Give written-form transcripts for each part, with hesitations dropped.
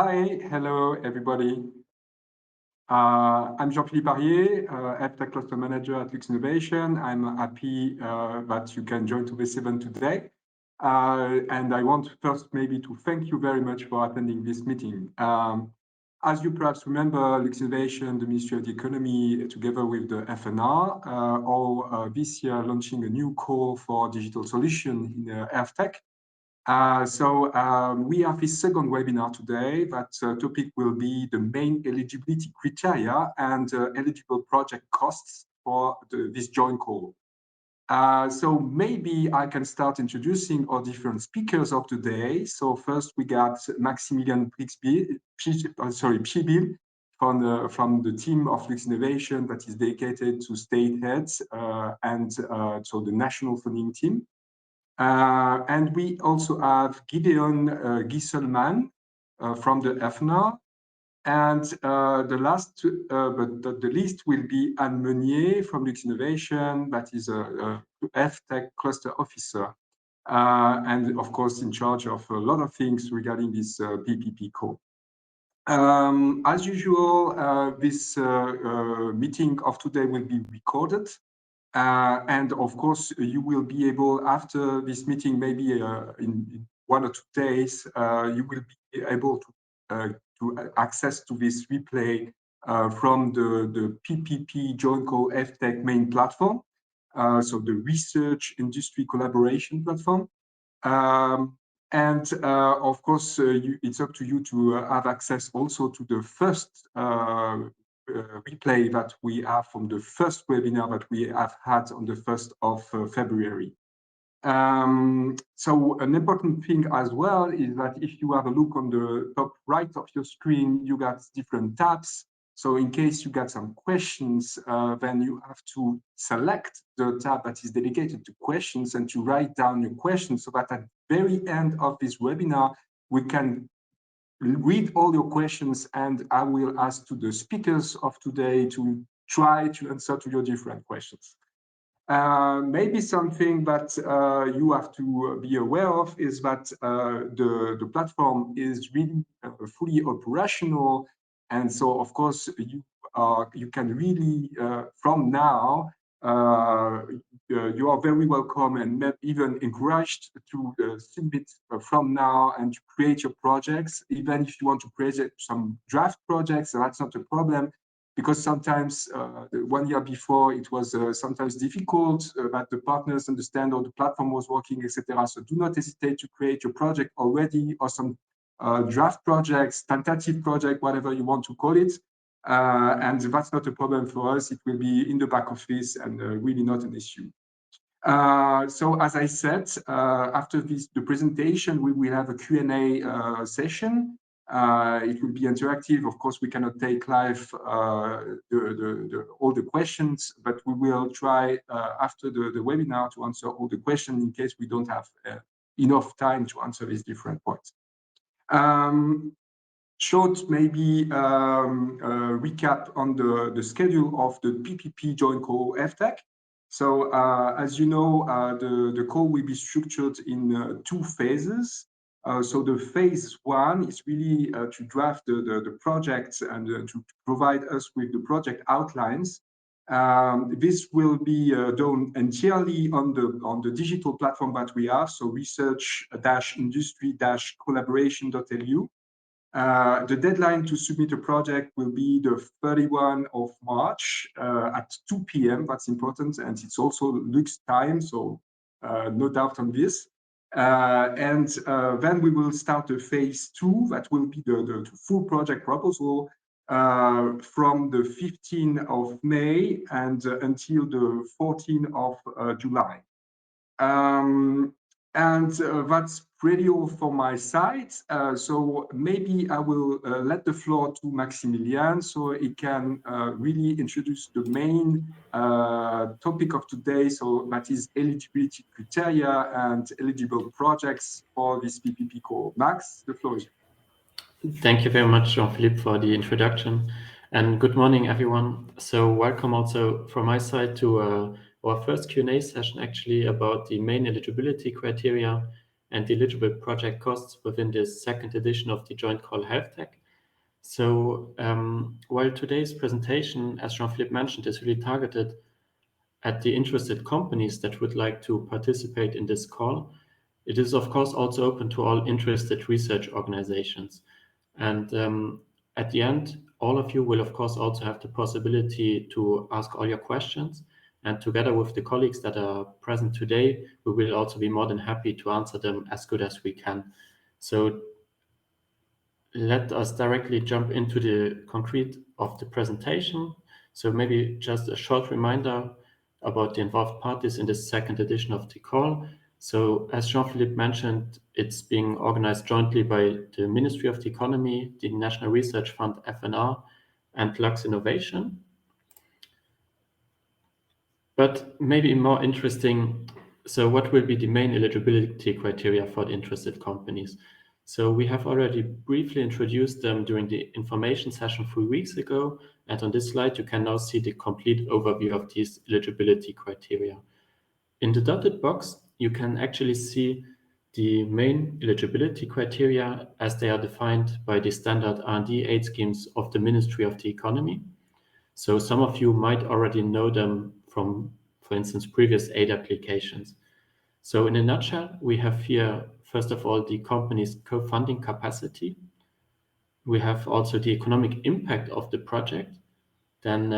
Hi, hello everybody. I'm Jean-Philippe Arier, HealthTech Cluster Manager at luxinnovation. I'm happy that you can join today's event today. And I want first maybe to thank you very much for attending this meeting. As you perhaps remember, luxinnovation, the Ministry of the Economy, together with the FNR, are this year launching a new call for digital solution in HealthTech. We have this second webinar today. That topic will be the main eligibility criteria and eligible project costs for this joint call. So maybe I can start introducing our different speakers of today. So first we got Maximilian Pchibil from the team of luxinnovation that is dedicated to state heads and so the national funding team. And we also have Gideon Gisselman from the FNR. And the last, but the least, will be Anne Meunier from luxinnovation, that is a HealthTech cluster officer. And of course, in charge of a lot of things regarding this PPP call. As usual, this meeting of today will be recorded. And of course, you will be able, after this meeting, maybe in 1 or 2 days, you will be able to access to this replay from the PPP Joint Call HealthTech main platform, so the research industry collaboration platform. Of course, it's up to you to have access also to the first replay that we have from the first webinar that we have had on the 1st of February. So an important thing as well is that if you have a look on the top right of your screen, you got different tabs. So in case you got some questions, then you have to select the tab that is dedicated to questions and to write down your questions so that at the very end of this webinar, we can read all your questions and I will ask to the speakers of today to try to answer to your different questions. Maybe something that you have to be aware of is that the platform is really fully operational. And so, of course, you can really, from now, you are very welcome and even encouraged to submit from now and to create your projects. Even if you want to create some draft projects, that's not a problem, because sometimes 1 year before it was sometimes difficult that the partners understand how the platform was working, etc. So do not hesitate to create your project already, or some draft projects, tentative project, whatever you want to call it. And that's not a problem for us. It will be in the back office and really not an issue. So as I said, after the presentation, we will have a Q&A session. It will be interactive. Of course, we cannot take live all the questions, but we will try after the webinar to answer all the questions in case we don't have enough time to answer these different points. Short maybe recap on the schedule of the PPP Joint Call HealthTech. So as you know, the call will be structured in 2 phases. So the phase 1 is really to draft the projects and to provide us with the project outlines. This will be done entirely on the digital platform that we have, so research-industry-collaboration.LU. The deadline to submit a project will be the 31 of March at 2 p.m. That's important, and it's also Lux time, so no doubt on this. Then we will start the phase 2, that will be the full project proposal from the 15th of May and until the 14th of July. That's pretty all for my side. So maybe I will let the floor to Maximilian so he can really introduce the main topic of today. So that is eligibility criteria and eligible projects for this PPP call. Max, the floor is yours. Thank you very much, Jean-Philippe, for the introduction. And good morning, everyone. So welcome also from my side to our first Q&A session, actually, about the main eligibility criteria and the eligible project costs within this second edition of the Joint Call HealthTech. So while today's presentation, as Jean-Philippe mentioned, is really targeted at the interested companies that would like to participate in this call, it is of course also open to all interested research organizations. And at the end, all of you will of course also have the possibility to ask all your questions. And together with the colleagues that are present today, we will also be more than happy to answer them as good as we can. So let us directly jump into the concrete of the presentation. So maybe just a short reminder about the involved parties in the second edition of the call. So as Jean-Philippe mentioned, it's being organized jointly by the Ministry of the Economy, the National Research Fund, FNR, and Lux Innovation. But maybe more interesting, so what will be the main eligibility criteria for the interested companies? So we have already briefly introduced them during the information session 3 weeks ago. And on this slide, you can now see the complete overview of these eligibility criteria. In the dotted box, you can actually see the main eligibility criteria as they are defined by the standard R&D aid schemes of the Ministry of the Economy. So some of you might already know them from, for instance, previous aid applications. So in a nutshell, we have here, first of all, the company's co-funding capacity. We have also the economic impact of the project. Then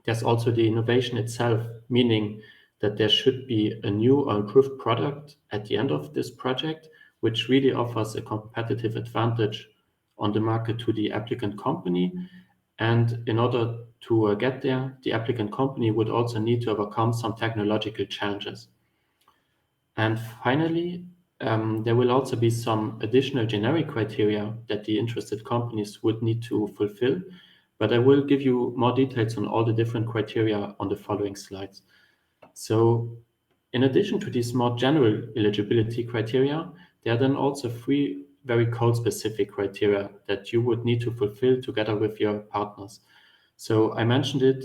there's also the innovation itself, meaning that there should be a new or improved product at the end of this project, which really offers a competitive advantage on the market to the applicant company. And in order to get there, the applicant company would also need to overcome some technological challenges. And finally, there will also be some additional generic criteria that the interested companies would need to fulfill, but I will give you more details on all the different criteria on the following slides. So in addition to these more general eligibility criteria, there are then also 3 very code-specific criteria that you would need to fulfill together with your partners. So I mentioned it,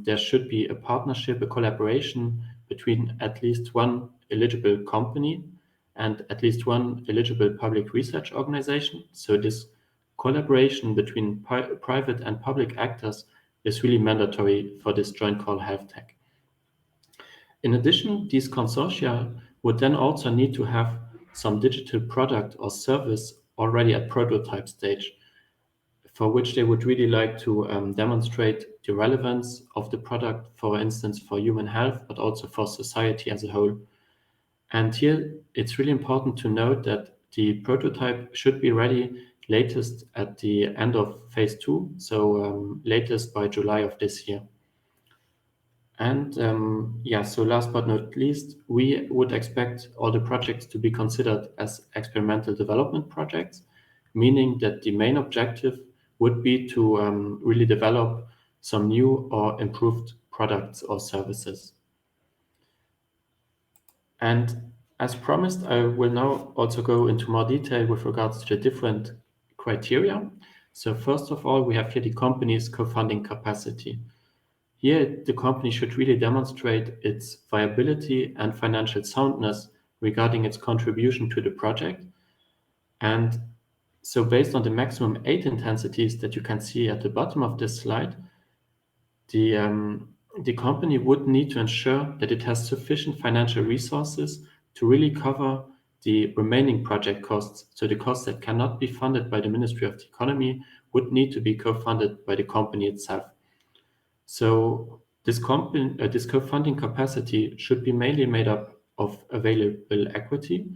there should be a partnership, a collaboration between at least one eligible company and at least one eligible public research organization. So this collaboration between private and public actors is really mandatory for this Joint Call HealthTech. In addition, these consortia would then also need to have some digital product or service already at prototype stage, for which they would really like to demonstrate the relevance of the product, for instance, for human health, but also for society as a whole. And here, it's really important to note that the prototype should be ready latest at the end of phase 2, so latest by July of this year. And so last but not least, we would expect all the projects to be considered as experimental development projects, meaning that the main objective would be to really develop some new or improved products or services. And as promised, I will now also go into more detail with regards to the different criteria. So first of all, we have here the company's co-funding capacity. Here, the company should really demonstrate its viability and financial soundness regarding its contribution to the project. And so based on the maximum aid intensities that you can see at the bottom of this slide, the company would need to ensure that it has sufficient financial resources to really cover the remaining project costs. So the costs that cannot be funded by the Ministry of the Economy would need to be co-funded by the company itself. So this co-funding capacity should be mainly made up of available equity,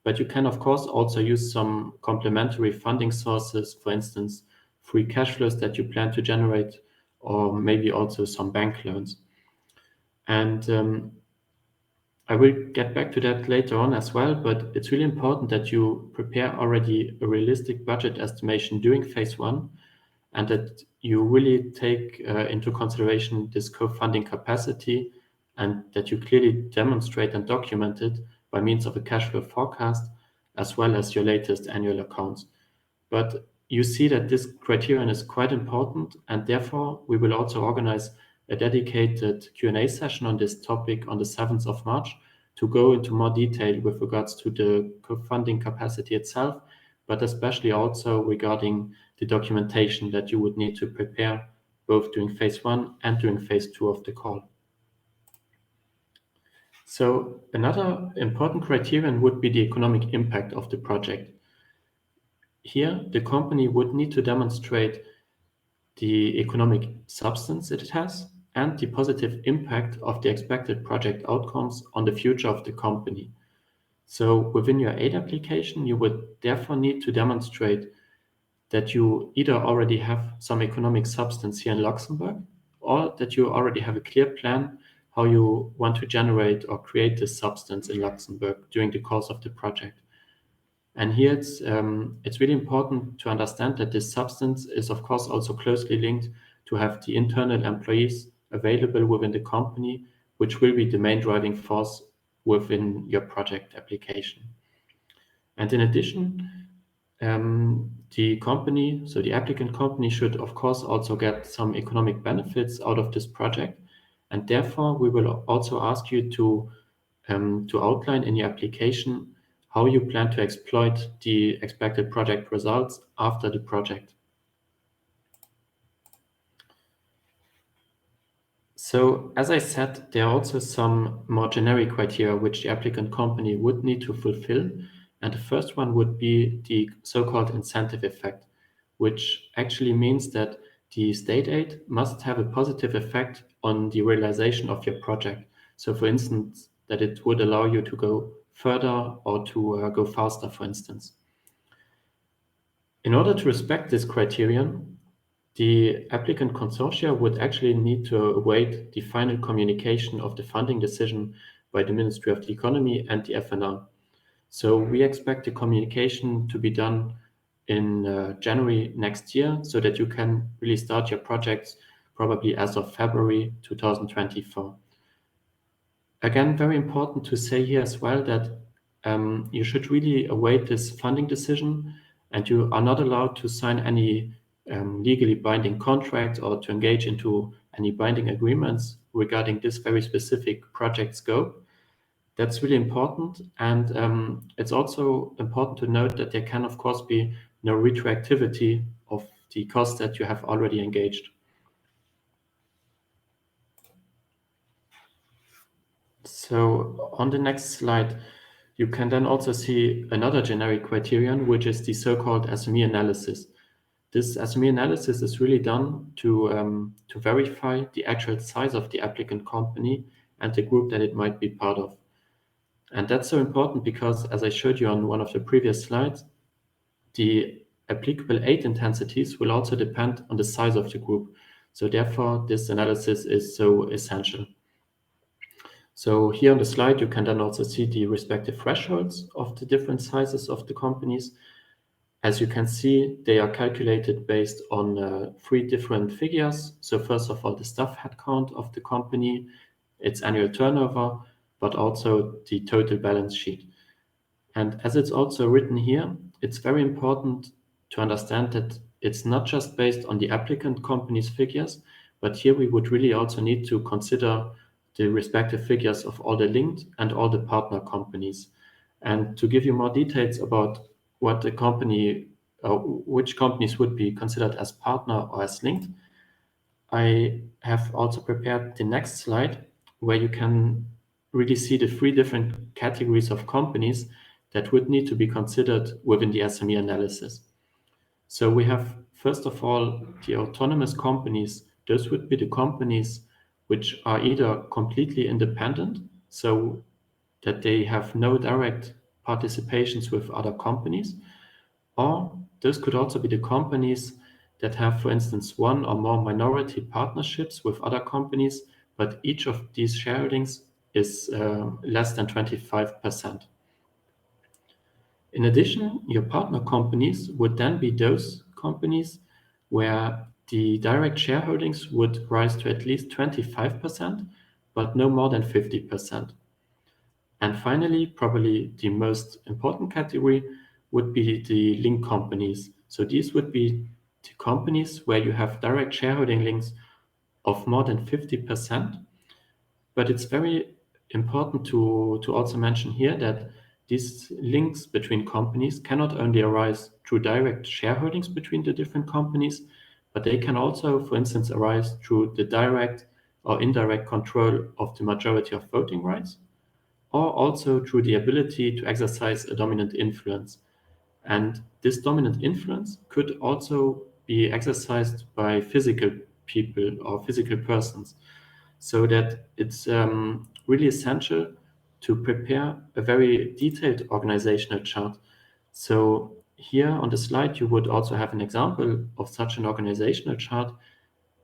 but you can of course also use some complementary funding sources, for instance, free cash flows that you plan to generate, or maybe also some bank loans. And I will get back to that later on as well, but it's really important that you prepare already a realistic budget estimation during phase 1, and that you really take into consideration this co-funding capacity, and that you clearly demonstrate and document it by means of a cash flow forecast, as well as your latest annual accounts. But you see that this criterion is quite important, and therefore we will also organize a dedicated Q&A session on this topic on the 7th of March, to go into more detail with regards to the funding capacity itself, but especially also regarding the documentation that you would need to prepare both during phase 1 and during phase 2 of the call. So another important criterion would be the economic impact of the project. Here, the company would need to demonstrate the economic substance it has and the positive impact of the expected project outcomes on the future of the company. So within your aid application, you would therefore need to demonstrate that you either already have some economic substance here in Luxembourg, or that you already have a clear plan how you want to generate or create this substance in Luxembourg during the course of the project. And here it's really important to understand that this substance is of course also closely linked to have the internal employees available within the company, which will be the main driving force within your project application. And in addition, the company, so the applicant company, should of course also get some economic benefits out of this project. And therefore, we will also ask you to outline in your application how you plan to exploit the expected project results after the project. So, as I said, there are also some more generic criteria which the applicant company would need to fulfill. And the first one would be the so-called incentive effect, which actually means that the state aid must have a positive effect on the realization of your project. So, for instance, that it would allow you to go further or to go faster, for instance. In order to respect this criterion, the applicant consortia would actually need to await the final communication of the funding decision by the Ministry of the Economy and the FNR. So we expect the communication to be done in January next year, so that you can really start your projects probably as of February 2024. Again, very important to say here as well that you should really await this funding decision, and you are not allowed to sign any legally binding contracts or to engage into any binding agreements regarding this very specific project scope. That's really important. And it's also important to note that there can, of course, be no retroactivity of the costs that you have already engaged. So on the next slide, you can then also see another generic criterion, which is the so-called SME analysis. This SME analysis is really done to verify the actual size of the applicant company and the group that it might be part of. And that's so important because, as I showed you on one of the previous slides, the applicable aid intensities will also depend on the size of the group. So therefore, this analysis is so essential. So here on the slide, you can then also see the respective thresholds of the different sizes of the companies. As you can see, they are calculated based on 3 different figures. So first of all, the staff headcount of the company, its annual turnover, but also the total balance sheet. And as it's also written here, it's very important to understand that it's not just based on the applicant company's figures, but here we would really also need to consider the respective figures of all the linked and all the partner companies. And to give you more details about what the company, which companies would be considered as partner or as linked, I have also prepared the next slide where you can really see the 3 different categories of companies that would need to be considered within the SME analysis. So we have, first of all, the autonomous companies. Those would be the companies which are either completely independent, so that they have no direct participations with other companies, or those could also be the companies that have, for instance, 1 or more minority partnerships with other companies, but each of these shareholdings is less than 25%. In addition, your partner companies would then be those companies where the direct shareholdings would rise to at least 25%, but no more than 50%. And finally, probably the most important category would be the link companies. So these would be the companies where you have direct shareholding links of more than 50%. But it's very important to also mention here that these links between companies cannot only arise through direct shareholdings between the different companies, but they can also, for instance, arise through the direct or indirect control of the majority of voting rights, or also through the ability to exercise a dominant influence. And this dominant influence could also be exercised by physical people or physical persons, so that it's really essential to prepare a very detailed organizational chart. So here on the slide, you would also have an example of such an organizational chart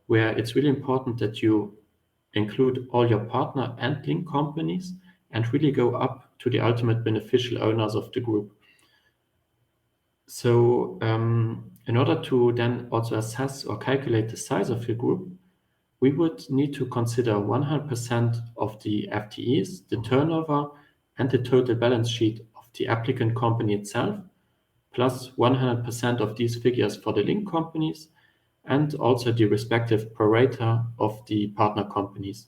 where it's really important that you include all your partner and link companies and really go up to the ultimate beneficial owners of the group. So in order to then also assess or calculate the size of your group, we would need to consider 100% of the FTEs, the turnover, and the total balance sheet of the applicant company itself, plus 100% of these figures for the link companies, and also the respective pro rata of the partner companies.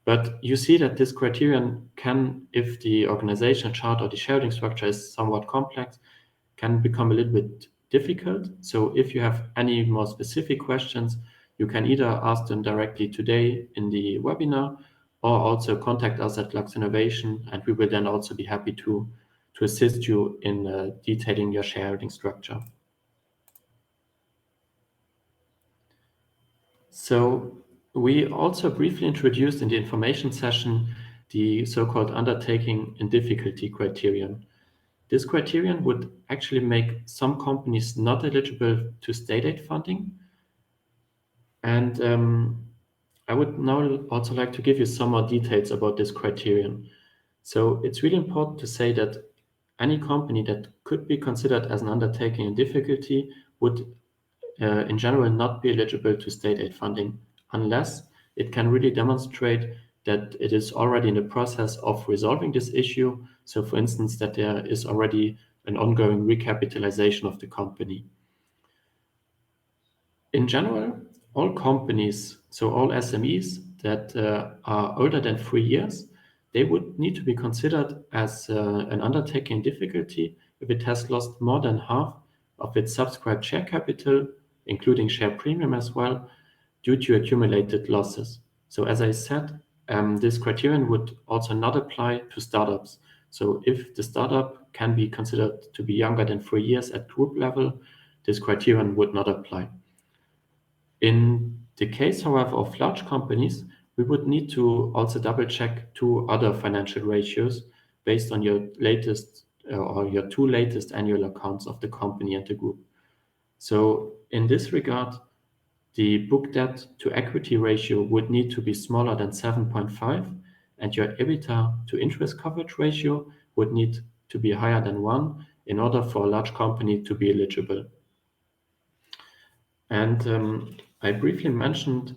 But you see that this criterion can, if the organizational chart or the sharing structure is somewhat complex, can become a little bit difficult. So if you have any more specific questions, you can either ask them directly today in the webinar or also contact us at Lux Innovation, and we will then also be happy to assist you in detailing your shareholding structure. So we also briefly introduced in the information session the so-called Undertaking and difficulty criterion. This criterion would actually make some companies not eligible to state aid funding. And I would now also like to give you some more details about this criterion. So it's really important to say that any company that could be considered as an undertaking in difficulty would in general not be eligible to state aid funding unless it can really demonstrate that it is already in the process of resolving this issue. So for instance, that there is already an ongoing recapitalization of the company. In general, all companies, so all SMEs that are older than 3 years, they would need to be considered as an undertaking in difficulty if it has lost more than half of its subscribed share capital, including share premium as well, due to accumulated losses. So as I said, this criterion would also not apply to startups. So if the startup can be considered to be younger than 3 years at group level, this criterion would not apply. In the case, however, of large companies, we would need to also double check 2 other financial ratios based on your latest or your 2 latest annual accounts of the company and the group. So in this regard, the book debt to equity ratio would need to be smaller than 7.5, and your EBITDA to interest coverage ratio would need to be higher than 1 in order for a large company to be eligible. And I briefly mentioned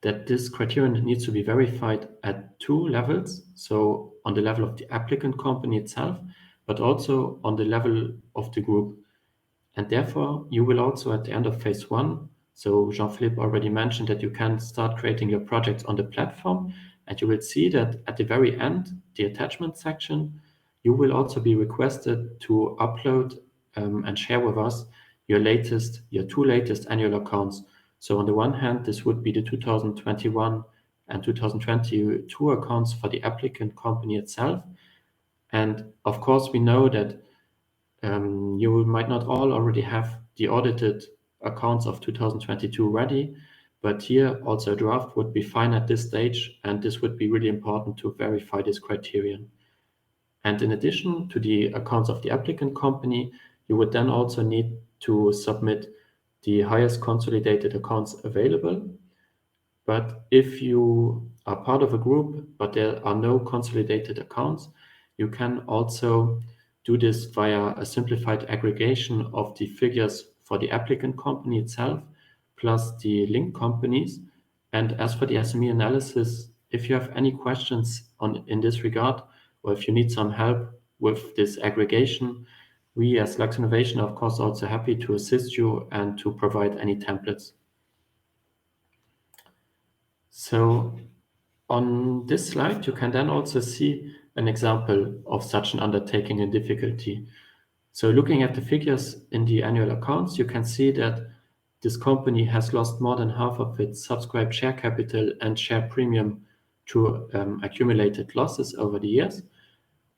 that this criterion needs to be verified at 2 levels. So on the level of the applicant company itself, but also on the level of the group. And therefore, you will also at the end of phase 1, so Jean-Philippe already mentioned that you can start creating your projects on the platform, and you will see that at the very end, the attachment section, you will also be requested to upload and share with us your 2 latest annual accounts. So on the one hand, this would be the 2021 and 2022 accounts for the applicant company itself. And of course, we know that you might not all already have the audited accounts of 2022 ready, but here also a draft would be fine at this stage, and this would be really important to verify this criterion. And in addition to the accounts of the applicant company, you would then also need to submit the highest consolidated accounts available. But if you are part of a group, but there are no consolidated accounts, you can also do this via a simplified aggregation of the figures for the applicant company itself, plus the link companies. And as for the SME analysis, if you have any questions in this regard, or if you need some help with this aggregation, we as Lux Innovation are of course also happy to assist you and to provide any templates. So On this slide, you can then also see an example of such an undertaking and difficulty. So looking at the figures in the annual accounts, you can see that this company has lost more than half of its subscribed share capital and share premium through accumulated losses over the years.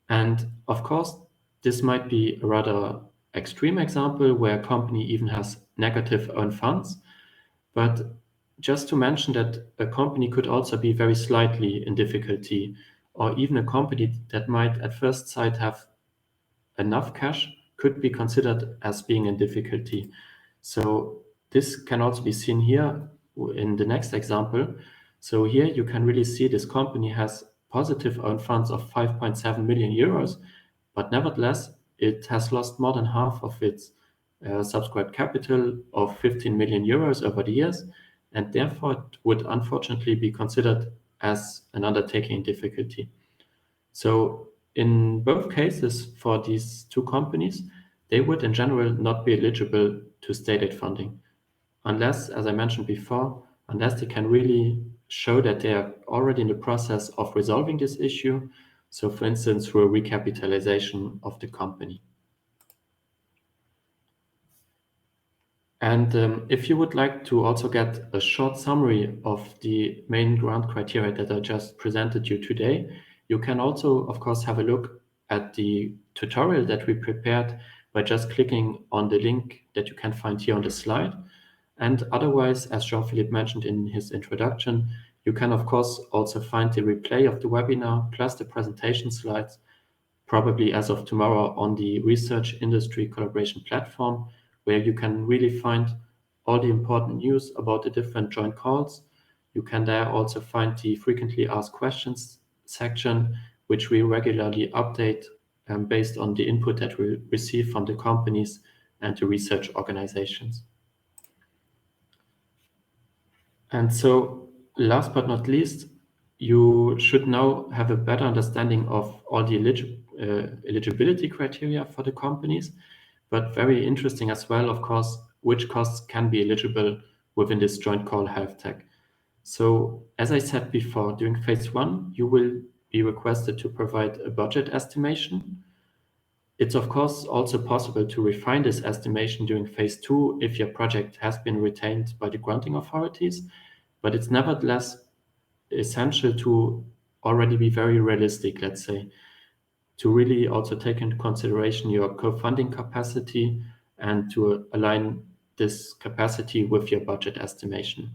And of course, this might be a rather extreme example where a company even has negative own funds. But just to mention that a company could also be very slightly in difficulty, or even a company that might at first sight have enough cash could be considered as being in difficulty. So this can also be seen here in the next example. So here you can really see this company has positive own funds of 5.7 million euros, but nevertheless, it has lost more than half of its subscribed capital of 15 million euros over the years, and therefore it would unfortunately be considered as an undertaking in difficulty. So in both cases for these two companies, they would in general not be eligible to state aid funding, unless, as I mentioned before, unless they can really show that they are already in the process of resolving this issue. So for instance, through a recapitalization of the company. And if you would like to also get a short summary of the main grant criteria that I just presented you today, you can also, of course, have a look at the tutorial that we prepared by just clicking on the link that you can find here on the slide. And otherwise, as Jean-Philippe mentioned in his introduction, you can, of course, also find the replay of the webinar plus the presentation slides, probably as of tomorrow on the Research Industry Collaboration platform, where you can really find all the important news about the different joint calls. You can there also find the frequently asked questions section, which we regularly update based on the input that we receive from the companies and the research organizations. And so last but not least, you should now have a better understanding of all the eligibility criteria for the companies, but very interesting as well, of course, which costs can be eligible within this Joint Call HealthTech. So as I said before, during phase 1, you will be requested to provide a budget estimation. It's of course also possible to refine this estimation during phase 2 if your project has been retained by the granting authorities, but it's nevertheless essential to already be very realistic, let's say, to really also take into consideration your co-funding capacity and to align this capacity with your budget estimation.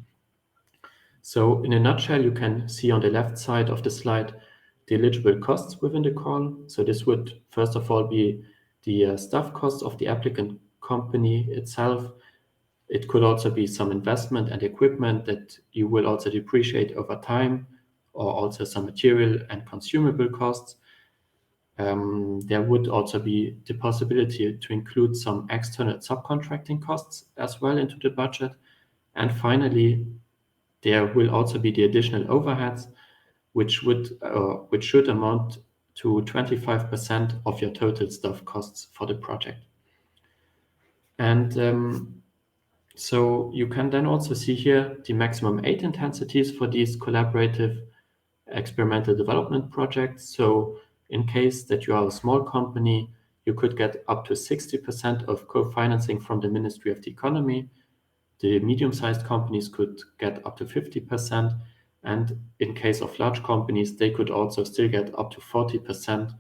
So in a nutshell, you can see on the left side of the slide the eligible costs within the call. So this would first of all be the staff costs of the applicant company itself. It could also be some investment and equipment that you will also depreciate over time, or also some material and consumable costs. There would also be the possibility to include some external subcontracting costs as well into the budget. And finally, there will also be the additional overheads, which should amount to 25% of your total staff costs for the project. And so you can then also see here the maximum aid intensities for these collaborative experimental development projects. So in case that you are a small company, you could get up to 60% of co-financing from the Ministry of the Economy. The medium-sized companies could get up to 50%. And in case of large companies, they could also still get up to 40%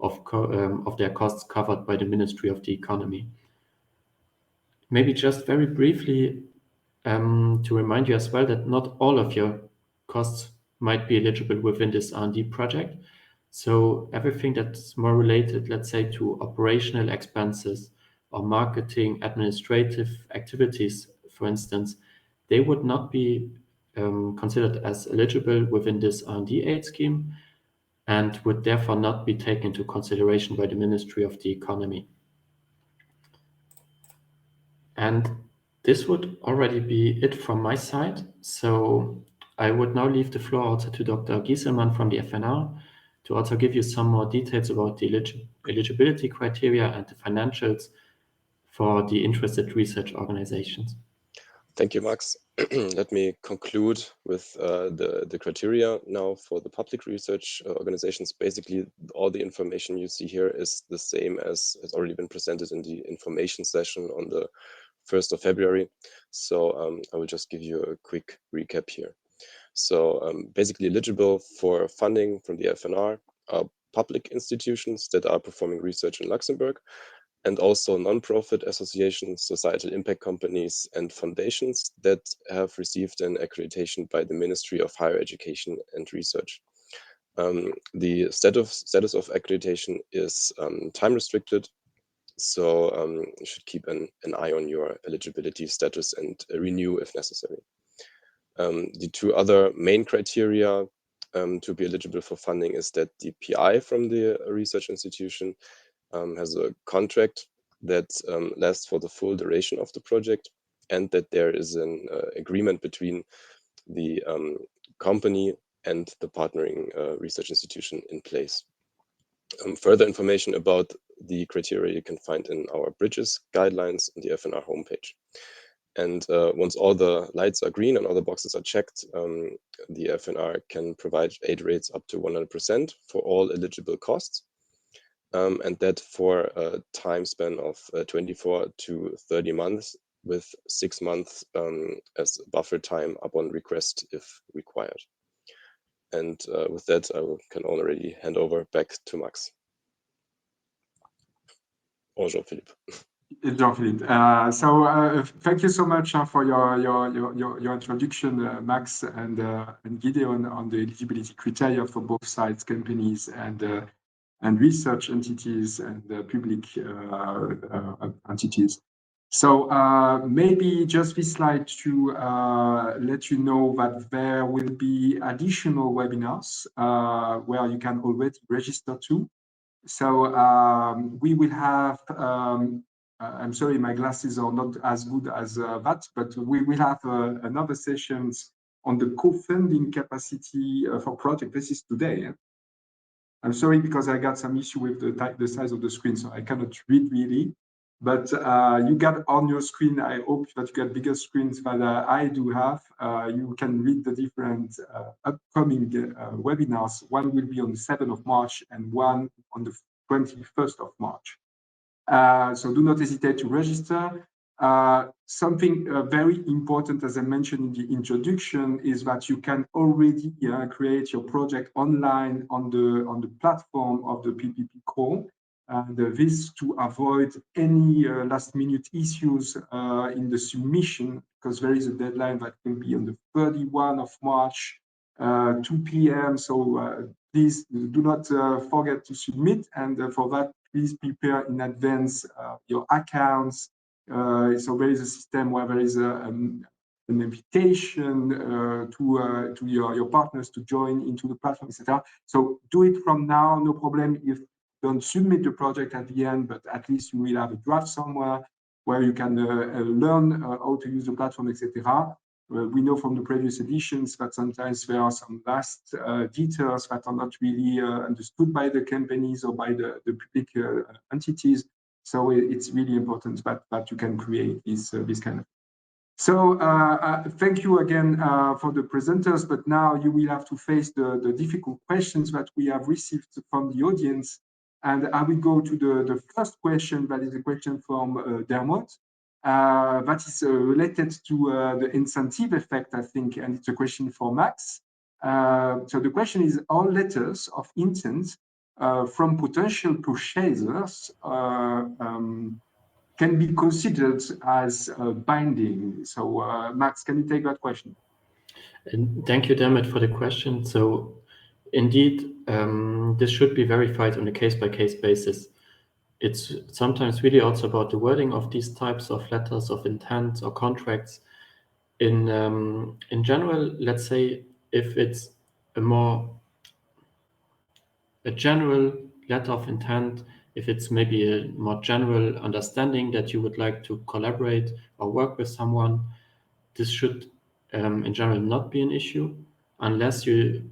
of their costs covered by the Ministry of the Economy. Maybe just very briefly to remind you as well that not all of your costs might be eligible within this R&D project. So everything that's more related, let's say, to operational expenses or marketing, administrative activities, for instance, they would not be considered as eligible within this R&D aid scheme and would therefore not be taken into consideration by the Ministry of the Economy. And this would already be it from my side. So I would now leave the floor also to Dr. Gieselmann from the FNR to also give you some more details about the eligibility criteria and the financials for the interested research organizations. Thank you, Max. Let me conclude with the criteria now for the public research organizations. Basically, all the information you see here is the same as has already been presented in the information session on the 1st of February. So I will just give you a quick recap here. So basically eligible for funding from the FNR are public institutions that are performing research in Luxembourg, and also non-profit associations, societal impact companies, and foundations that have received an accreditation by the Ministry of Higher Education and Research. The status of accreditation is time restricted, so you should keep an eye on your eligibility status and renew if necessary. The two other main criteria to be eligible for funding is that the PI from the research institution has a contract that lasts for the full duration of the project, and that there is an agreement between the company and the partnering research institution in place. Further information about the criteria you can find in our Bridges guidelines on the FNR homepage. And once all the lights are green and all the boxes are checked, the FNR can provide aid rates up to 100% for all eligible costs. And that for a time span of 24 to 30 months, with 6 months as buffer time upon request if required. And with that, I can already hand over back to Max. Or Jean-Philippe. Jean-Philippe. Thank you so much for your introduction, Max and Gideon, on the eligibility criteria for both sides, companies and research entities and public entities. So maybe just this slide to let you know that there will be additional webinars where you can already register to. So we will have, I'm sorry, my glasses are not as good as that, but we will have another sessions on the co-funding capacity for project. This is today. I'm sorry because I got some issue with the size of the screen, so I cannot read really. But you got on your screen, I hope that you get bigger screens than I do have. You can read the different upcoming webinars. One will be on the 7th of March and one on the 21st of March. So do not hesitate to register. Something very important, as I mentioned in the introduction, is that you can already create your project online on the platform of the PPP call. This to avoid any last-minute issues in the submission, because there is a deadline that will be on the 31st of March, 2 p.m. So please do not forget to submit, and for that, please prepare in advance your accounts. So there is a system where there is an invitation to your partners to join into the platform, etc. So do it from now, no problem if you don't submit the project at the end, but at least you will have a draft somewhere where you can learn how to use the platform, etc. We know from the previous editions that sometimes there are some last details that are not really understood by the companies or by the public entities. So it's really important that you can create this kind of. So thank you again for the presenters, but now you will have to face the difficult questions that we have received from the audience. And I will go to the first question, that is a question from Dermot. That is related to the incentive effect, I think, and it's a question for Max. So the question is, all letters of intent from potential purchasers can be considered as binding. So Max, can you take that question? And thank you, Dermot, for the question. So indeed, this should be verified on a case-by-case basis. It's sometimes really also about the wording of these types of letters of intent or contracts. In general, let's say if it's a general letter of intent, if it's maybe a more general understanding that you would like to collaborate or work with someone, this should in general not be an issue unless you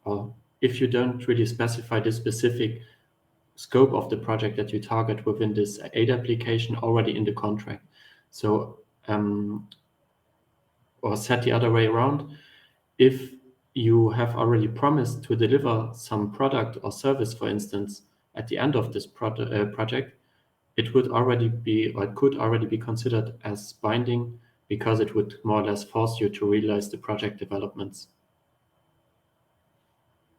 or if you don't really specify the specific scope of the project that you target within this aid application already in the contract. So or said the other way around, if you have already promised to deliver some product or service, for instance, at the end of this project, it would already be, or it could already be considered as binding, because it would more or less force you to realize the project developments.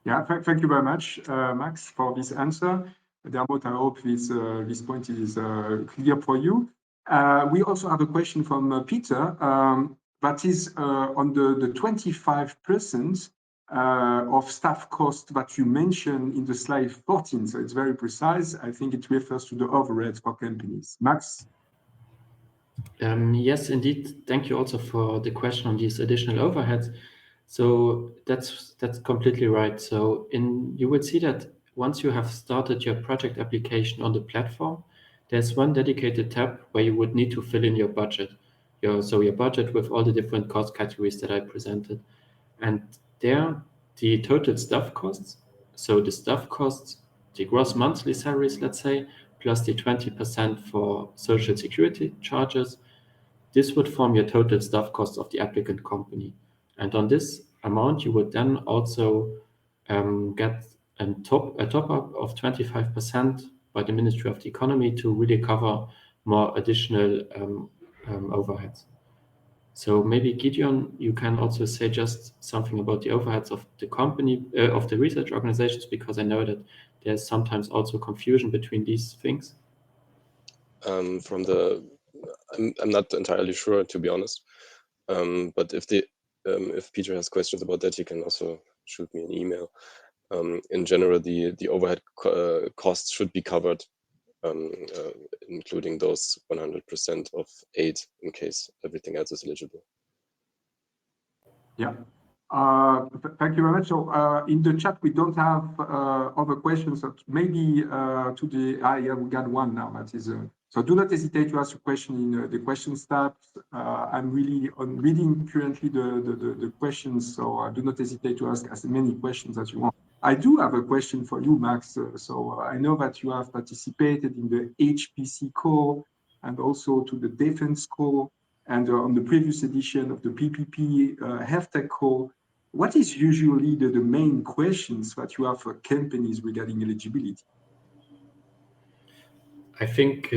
Yeah, thank you very much, Max, for this answer. Dermot, I hope this point is clear for you. We also have a question from Peter, that is on the 25% of staff cost that you mentioned in the slide 14. So it's very precise. I think it refers to the overheads for companies. Max? Yes, indeed. Thank you also for the question on these additional overheads. So that's completely right. So you will see that once you have started your project application on the platform, there's one dedicated tab where you would need to fill in your budget. Your budget with all the different cost categories that I presented. And there, the total staff costs, so the staff costs, the gross monthly salaries, let's say, plus the 20% for social security charges, this would form your total staff cost of the applicant company. And on this amount, you would then also get a top-up of 25% by the Ministry of the Economy to really cover more additional overheads. So maybe Gideon, you can also say just something about the overheads of the company, of the research organizations, because I know that there's sometimes also confusion between these things. I'm not entirely sure, to be honest. But if Peter has questions about that, he can also shoot me an email. In general, the overhead costs should be covered, including those 100% of aid in case everything else is eligible. Yeah. Thank you very much. So in the chat, we don't have other questions. So maybe yeah, we got one now. That is, so do not hesitate to ask a question in the questions tab. I'm really reading currently the questions, so do not hesitate to ask as many questions as you want. I do have a question for you, Max. So I know that you have participated in the HPC call and also to the defense call, and on the previous edition of the PPP HealthTech call. What is usually the main questions that you have for companies regarding eligibility? I think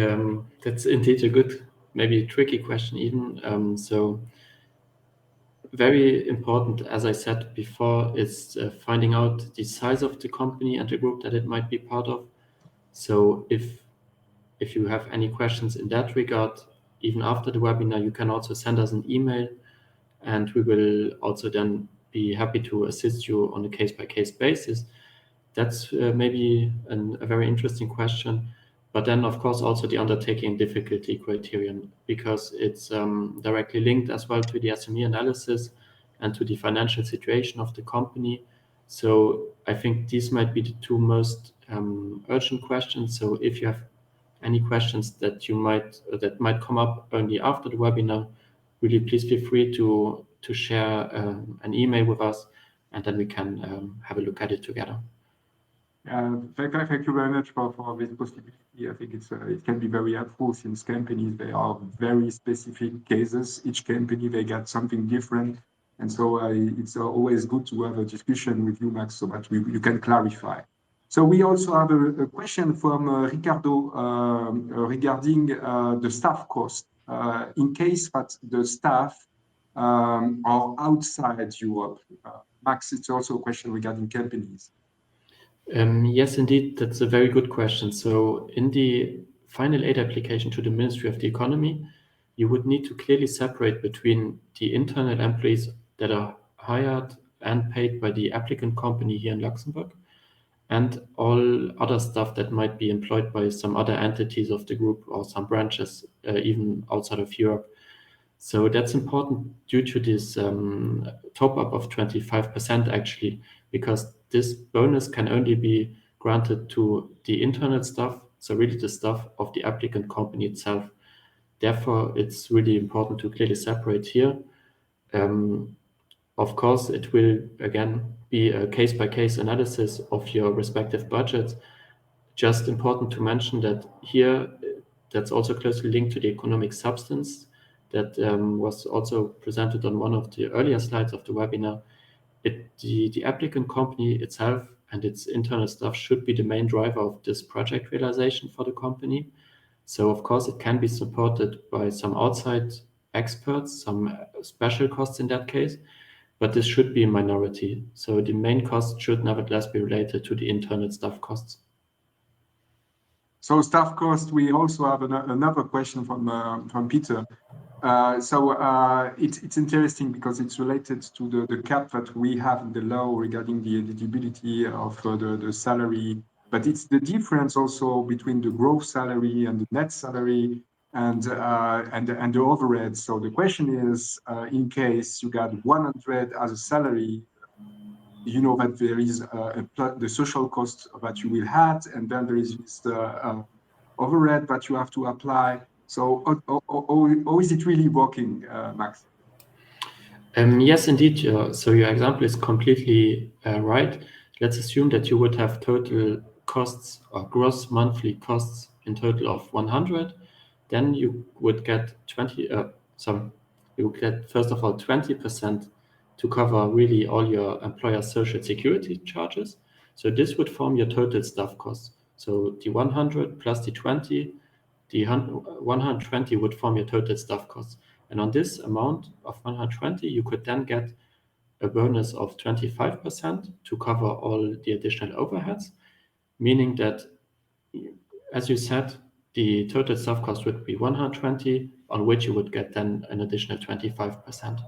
that's indeed a good, maybe tricky question even. So very important, as I said before, is finding out the size of the company and the group that it might be part of. So if you have any questions in that regard, even after the webinar, you can also send us an email, and we will also then be happy to assist you on a case-by-case basis. That's maybe a very interesting question. But then, of course, also the undertaking difficulty criterion, because it's directly linked as well to the SME analysis and to the financial situation of the company. So I think these might be the two most urgent questions. So if you have any questions that might come up only after the webinar, really please feel free to share an email with us, and then we can have a look at it together. Thank you very much for this possibility. I think it can be very helpful, since companies, they are very specific cases. Each company, they got something different. And so it's always good to have a discussion with you, Max, so that you can clarify. So we also have a question from Ricardo regarding the staff cost. In case that the staff are outside Europe. Max, it's also a question regarding companies. Yes, indeed, that's a very good question. So in the final aid application to the Ministry of the Economy, you would need to clearly separate between the internal employees that are hired and paid by the applicant company here in Luxembourg, and all other stuff that might be employed by some other entities of the group or some branches, even outside of Europe. So that's important due to this top-up of 25% actually, because this bonus can only be granted to the internal staff, so really the staff of the applicant company itself. Therefore, it's really important to clearly separate here. Of course, it will, again, be a case-by-case analysis of your respective budgets. Just important to mention that here, that's also closely linked to the economic substance. that was also presented on one of the earlier slides of the webinar. The applicant company itself and its internal staff should be the main driver of this project realization for the company. So of course it can be supported by some outside experts, some special costs in that case, but this should be a minority. So the main cost should nevertheless be related to the internal staff costs. So staff cost, we also have another question from Peter. It's interesting because it's related to the cap that we have in the law regarding the eligibility of the salary, but it's the difference also between the gross salary and the net salary and the overhead. So the question is, in case you got 100 as a salary, you know that there is the social cost that you will have, and then there is this overhead that you have to apply. So how is it really working, Max? Yes, indeed. So your example is completely right. Let's assume that you would have total costs or gross monthly costs in total of 100. Then you would get you would get first of all 20% to cover really all your employer social security charges. So this would form your total staff costs. So the 100 plus the 20, the 120 would form your total staff costs. And on this amount of 120, you could then get a bonus of 25% to cover all the additional overheads, meaning that, as you said, the total staff cost would be 120, on which you would get then an additional 25%.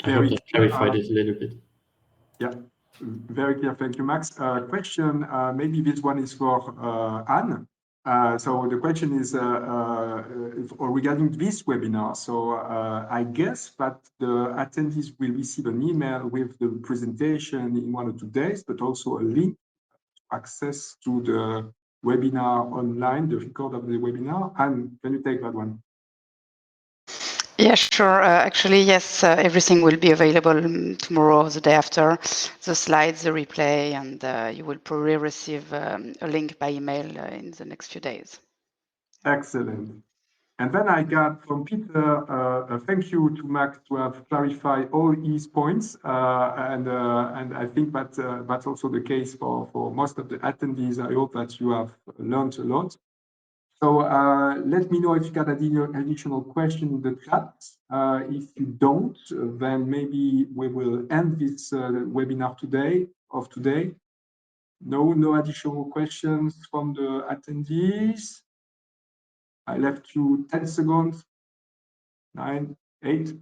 I hope that clarified it a little bit. Yeah, very clear. Thank you, Max. Question, maybe this one is for Anne. So the question is regarding this webinar. So I guess that the attendees will receive an email with the presentation in 1 or 2 days, but also a link to access to the webinar online, the record of the webinar. Anne, can you take that one? Yeah, sure. Actually, yes, everything will be available tomorrow or the day after. The slides, the replay, and you will probably receive a link by email in the next few days. Excellent. And then I got from Peter a thank you to Max to have clarified all his points. And I think that that's also the case for most of the attendees. I hope that you have learned a lot. So let me know if you got additional question in the chat. If you don't, then maybe we will end this webinar today. No additional questions from the attendees. I left you 10 seconds. 9, 8.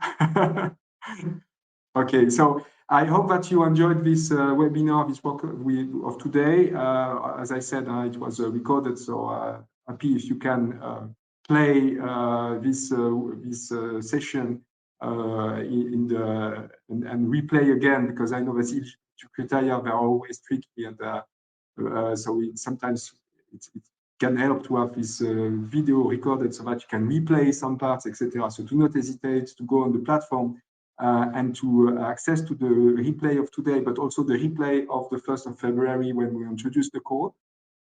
Okay, so I hope that you enjoyed this webinar, this work of today. As I said, it was recorded, so happy if you can play this session and replay again, because I know that each criteria they are always tricky, and so sometimes it can help to have this video recorded so that you can replay some parts, etc. So do not hesitate to go on the platform and to access to the replay of today, but also the replay of the 1st of February when we introduced the code.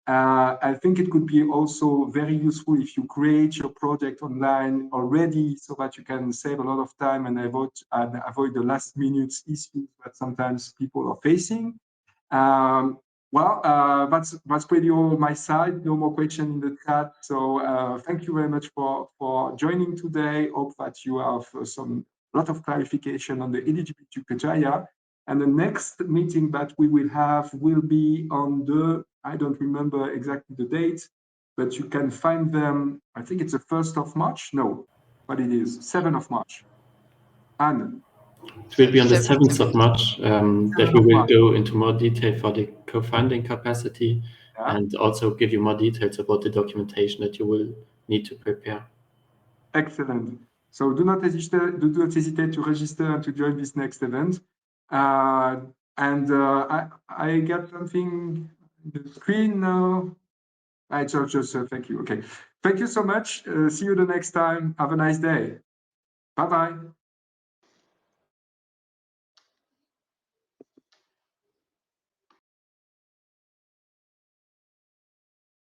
I think it could be also very useful if you create your project online already so that you can save a lot of time and avoid the last minute issues that sometimes people are facing. That's pretty all on my side. No more question in the chat. So thank you very much for joining today. Hope that you have a lot of clarification on the eligibility criteria. And the next meeting that we will have will be on I don't remember exactly the date, but you can find them. I think it's the 1st of March. No, but it is 7th of March. Anne. It will be on the 7th of March that we will go into more detail for the co-funding capacity, and also give you more details about the documentation that you will need to prepare. Excellent. So do not hesitate to register and to join this next event. I got something on the screen now. I just thank you. Okay. Thank you so much. See you the next time. Have a nice day. Bye-bye.